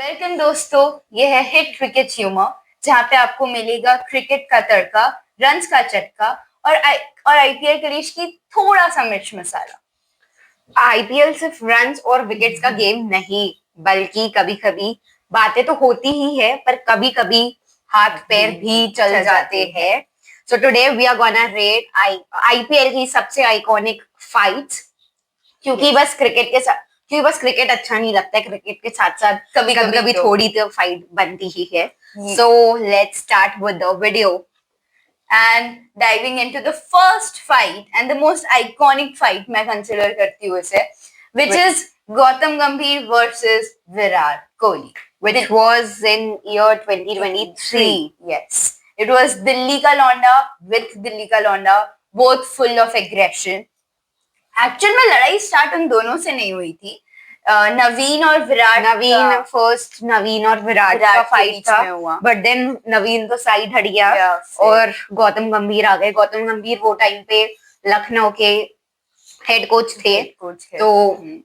Welcome दोस्तों, ये है हिट क्रिकेट ह्यूमर, जहाँ पे आपको मिलेगा क्रिकेट का तड़का, रन्स का चटका और आईपीएल करीश की थोड़ा सा मिर्च मसाला। आईपीएल सिर्फ रन्स और विकेट्स का गेम नहीं, बल्कि कभी कभी बातें तो होती ही है, पर कभी कभी हाथ पैर भी चल जाते हैं। So today we are gonna rate IPL की सबसे आइकॉनिक फाइट्स, क्योंकि बस क्रिकेट अच्छा नहीं लगता है, क्रिकेट के साथ साथ कभी कभी थोड़ी तो फाइट बनती ही है। So let's start with the video and diving into the first fight and the most iconic fight मैं consider करती हूँ इसे, which is Gautam Gambhir versus Virat Kohli, which was in year 2023. Yes, it was Dilli ka Londa with Dilli ka Londa, both full of aggression. Actual में लड़ाई start उन दोनों से नहीं हुई थी, नवीन और विराट का फाइट था, बट देन नवीन तो साइड हट गया और गौतम गंभीर आ गए। गौतम गंभीर वो टाइम पे लखनऊ के हेड कोच थे, तो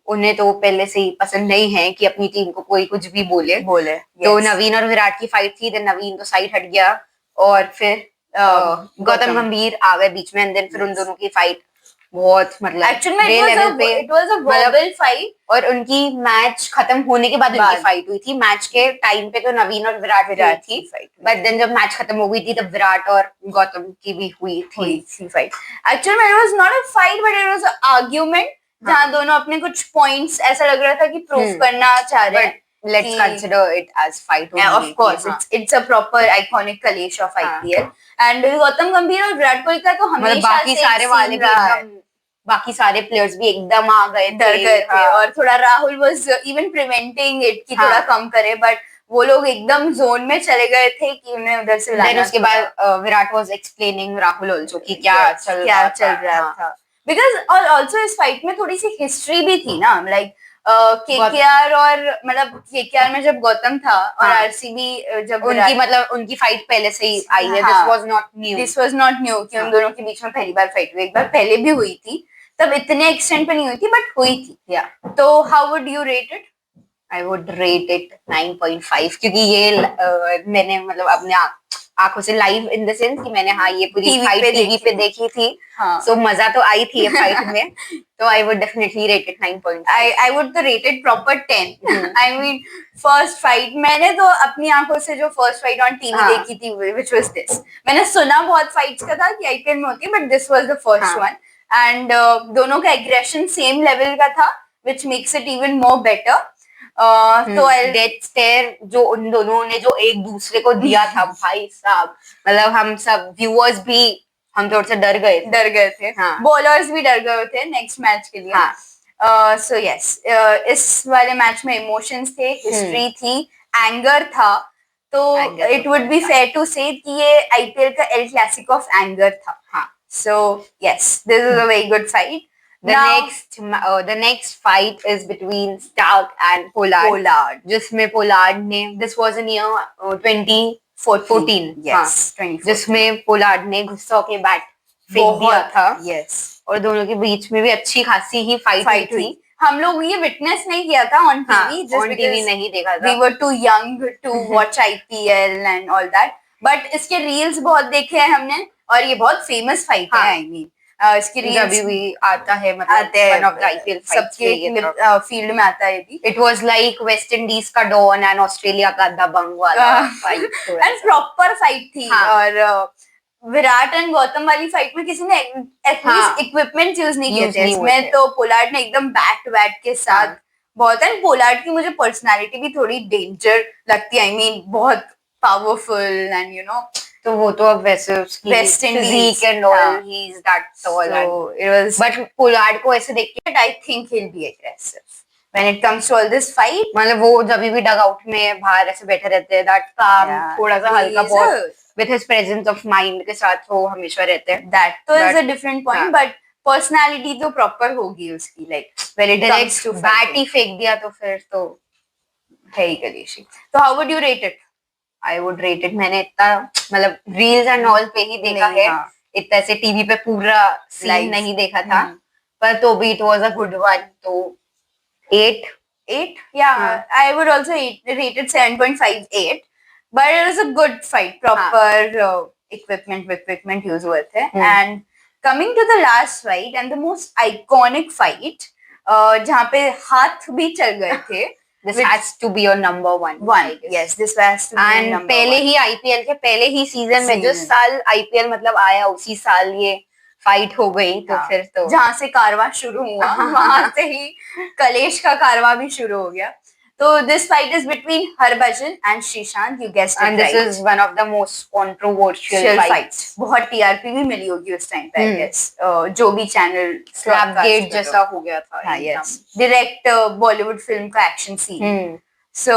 उन्हें तो पहले से ही पसंद नहीं है कि अपनी टीम को कोई कुछ भी बोले। तो नवीन और विराट की फाइट थी, देन नवीन तो साइड हट गया और फिर गौतम गंभीर आ गए बीच में, एंड देन फिर उन दोनों की फाइट बहुत it was a verbal fight, और उनकी मैच खत्म होने के बाद उनकी फाइट हुई थी। मैच के टाइम पे तो नवीन और विराट थी, बट देन जब मैच खत्म हो गई थी तब विराट और गौतम की भी हुई थी फाइट। एक्चुअली में it was not a fight but it was a argument, जहां दोनों अपने कुछ पॉइंट्स ऐसा लग रहा था कि प्रूव करना चाह रहे हैं। Let's consider it as fight only. Yeah, of course, it's a proper iconic कलेश of IPL. And गौतम गंभीर और विराट कोहली का तो हमेशा बाकी सारे प्लेयर्स भी एकदम आ गए, डर गए थे, और थोड़ा Rahul was even preventing it कि थोड़ा कम करे, बट वो लोग एकदम जोन में चले गए थे कि उन्हें उधर से लाना। उसके बाद Virat was explaining Rahul also कि क्या चल रहा था। बिकॉज और आल्सो इस फाइट में थोड़ी सी हिस्ट्री भी थी ना, लाइक केकेआर और मतलब केकेआर में जब गौतम था और आरसीबी जब उनकी फाइट पहले से ही आई है। दिस वाज नॉट न्यू कि उन दोनों के बीच में पहली बार फाइट हुई, एक बार पहले भी हुई थी, तब इतने एक्सटेंट पे नहीं हुई थी बट हुई थी। तो how would you rate it? I would rate it 9.5, क्योंकि ये मैंने मतलब अपने आंखों से लाइव इन द सेंस कि मैंने ये पूरी फाइट टीवी पे देखी थी। सो मजा तो आई थी ये फाइट में। तो I would definitely rate it 9.5। I would तो rate it proper 10। I mean first fight मैंने तो अपनी आंखों से जो फर्स्ट फाइट ऑन टीवी देखी थी व्हिच वाज दिस। मैंने सुना बहुत फाइट्स का था कि आईपीएल में होती है, but this was the first one, and दोनों का एग्रेशन सेम लेवल का था, which makes it even more better. तो डेथ स्टेयर जो उन दोनों ने जो एक दूसरे को दिया था भाई साहब, मतलब हम सब व्यूअर्स भी हम थोड़े से डर गए थे। बॉलर्स भी डर गए थे नेक्स्ट मैच के लिए। सो यस, इस वाले मैच में इमोशंस थे, हिस्ट्री थी, एंगर था, तो it would be fair to say कि ये आईपीएल का एल क्लासिको ऑफ एंगर था। So yes, this is a very good fight. The next fight is between Stark and Pollard. जिसमें Pollard ने this was in year 2014. Yes, 2014. जिसमें Pollard ने गुस्सा के बैट फेंक दिया था। Yes. और दोनों के बीच में भी अच्छी खासी ही फाइट हुई। हम लोग ये विटनेस नहीं किया था ऑन टीवी, ऑन टीवी नहीं देखा था। We were too young to watch IPL and all that. But इसके रील्स बहुत देखे हैं हमने, और ये बहुत फेमस फाइट है। आई मीन इसकी रील्स भी आता है, मतलब आईपीएल सबके फील्ड में आता है भी। It was like West Indies का डॉन एंड ऑस्ट्रेलिया का दबंग वाला फाइट, एंड प्रॉपर फाइट थी। और विराट एंड गौतम वाली फाइट में किसी ने एटलीस्ट इक्विपमेंट यूज नहीं किए थे। इसमें तो पोलार्ड ने एकदम बैट के साथ बहुत, एंड पोलार्ड की मुझे पर्सनालिटी भी थोड़ी डेंजर लगती है। आई मीन बहुत पावरफुल एंड यू नो, तो वो तो अब वैसे West Indies and all, he is that tall, it was, but Pollard को ऐसे देख के I think he will be aggressive when it comes to all this fight. मतलब वो जब भी डग आउट में बाहर ऐसे बैठे रहते हैं, दैट काम थोड़ा सा हल्का बहुत with his presence of mind के साथ वो हमेशा रहते हैं। That तो is a different point, but personality तो proper होगी उसकी, like when it comes to bat ही फेंक दिया तो फिर तो है ही कलेशी। तो how would you rate it? I would rate it, मैंने इतना मतलब reels and all पे ही देखा है, इतना ऐसे टीवी पे पूरा सीन नहीं देखा था, पर तो भी it was a good one, तो 8 8. Yeah, I would also rate it 7.58. But it was a good fight. Proper equipment use हुए थे. And coming to the last fight and the most iconic fight, जहाँ पे हाथ भी चल गए थे. This has to be your number one. Yes, this has to be your And number पहले one. ही आईपीएल के पहले ही सीजन में जिस साल आईपीएल मतलब आया उसी साल ये फाइट हो गई. तो फिर तो जहाँ से कारवां शुरू हुआ वहां से ही कलेश का कारवां भी शुरू हो गया. So this fight is between Harbhajan and Srishant. You guessed it and right. this is one of the most controversial fights. बहुत टीआरपी भी मिली होगी उस टाइम पे, I guess. जो भी चैनल स्लैपगेट जैसा हो गया था. हाँ, yes. Direct बॉलीवुड फिल्म का action scene. So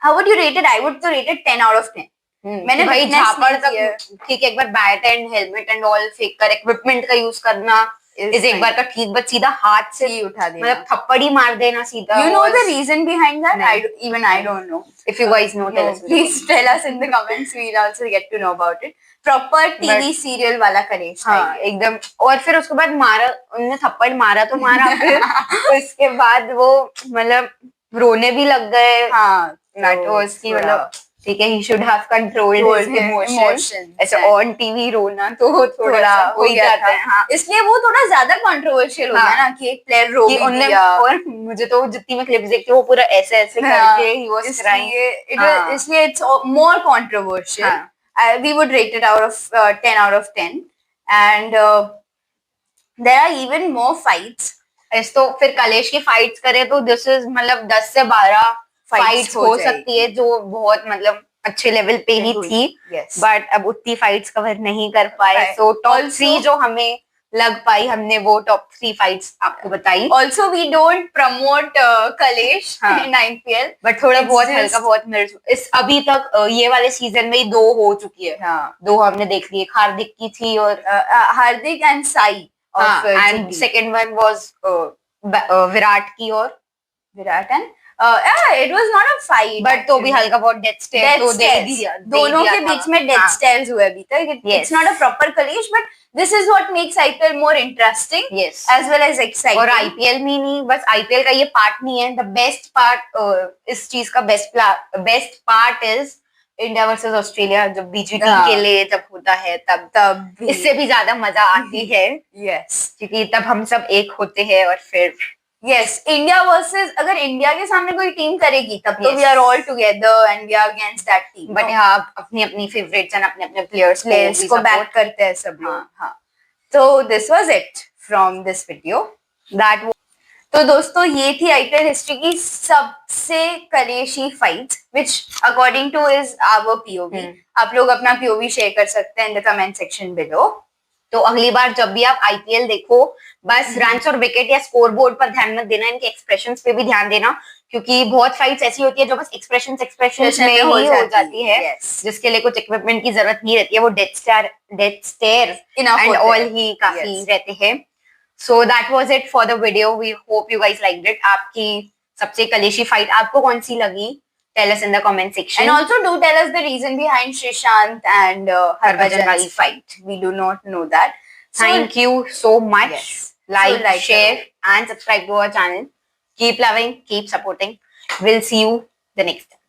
how would you rate it? I would तो rate it 10 out of 10. मैंने भाई झापड़ तक ठीक है, एक बार bat and helmet and all फेंक कर इक्विपमेंट का यूज करना इस एक बार का ठीक, बट सीधा हाथ से ही उठा देना, मतलब थप्पड़ ही मार देना सीधा. You know the reason behind that? I don't know. If you guys know, tell us. Please tell us in the comments. We'll also get to know about it. Proper TV serial वाला कलेश. हाँ, एकदम. और फिर उसके बाद मारा, उन्होंने थप्पड़ मारा तो मारा, फिर उसके बाद वो मतलब रोने भी लग गए. हाँ, that was की मतलब ठीक है, he should have controlled his emotions. ऐसे on TV रोना तो थोड़ा हो ही जाता है. हाँ, इसलिए वो थोड़ा ज्यादा कंट्रोवर्शियल हो गया ना कि एक प्लेयर रो भी दिया. और मुझे तो जितनी मैं क्लिप्स देखती हूँ वो पूरा ऐसे ऐसे करके he was crying. इसलिए it's more controversial. We would rate it out of 10 out of 10. And there are even more fights. तो फिर कलेश की फाइट्स करें तो this is मतलब 10 से 12 फाइट्स हो सकती है जो बहुत मतलब अच्छे लेवल पे ही थी. बट अब उतनी फाइट्स कवर नहीं कर पाए. सो टॉप 3 जो हमें लग पाई, हमने वो टॉप 3 फाइट्स आपको बताई. ऑल्सो वी डोंट प्रमोट कलेश इन आईपीएल, बट थोड़ा बहुत हल्का बहुत इस अभी तक ये वाले सीजन में ही 2 हो चुकी है. 2 हमने देख ली. हार्दिक की थी और Hardik and Sai. And second one was Virat की और Virat and it was not a fight, but तो भी हल्का बहुत डेथ स्टेयर तो दे दिया. दोनों के बीच में डेथ स्टेयर्स हुए अभी तक. It's not a proper collision, but this is what makes IPL more interesting. Yes. As well as exciting. और IPL में नहीं, बस IPL का ये पार्ट नहीं है. The best part इस चीज का best part is India versus Australia जब बीजीटी के लिए जब होता है तब इससे भी ज्यादा मजा आती है. Yes. क्योंकि तब हम सब एक होते हैं और फिर इंडिया वर्सेस अगर इंडिया के सामने कोई टीम करेगी तब तो we are all together and we are against that team. But हाँ, अपनी अपनी फेवरेट्स एंड अपने अपने प्लेयर्स को बैक करते हैं सब लोग. हाँ, तो this was it from this video. तो दोस्तों ये थी आईपीएल हिस्ट्री की सबसे कलेशी fights which according to is our POV. आप लोग अपना पीओवी शेयर कर सकते हैं in the comment section below. तो अगली बार जब भी आप आईपीएल देखो बस रन्स और विकेट या स्कोर बोर्ड पर ध्यान मत देना, इनके एक्सप्रेशंस पे भी ध्यान देना, क्योंकि बहुत फाइट्स ऐसी होती है जो बस एक्सप्रेशंस में ही हो जाती है. जिसके लिए कुछ इक्विपमेंट की जरूरत नहीं रहती है. वो डेथ स्टेयर एंड ऑल ही काफी रहते हैं. So that was it for the video. We hope you guys liked it. आपकी सबसे कलेशी फाइट आपको कौन सी लगी? Tell us in the comment section. And also do tell us the reason behind Srishant and Harbhajan's fight. We do not know that. Thank you so much. Like, share and subscribe to our channel. Keep loving, keep supporting. We'll see you the next time.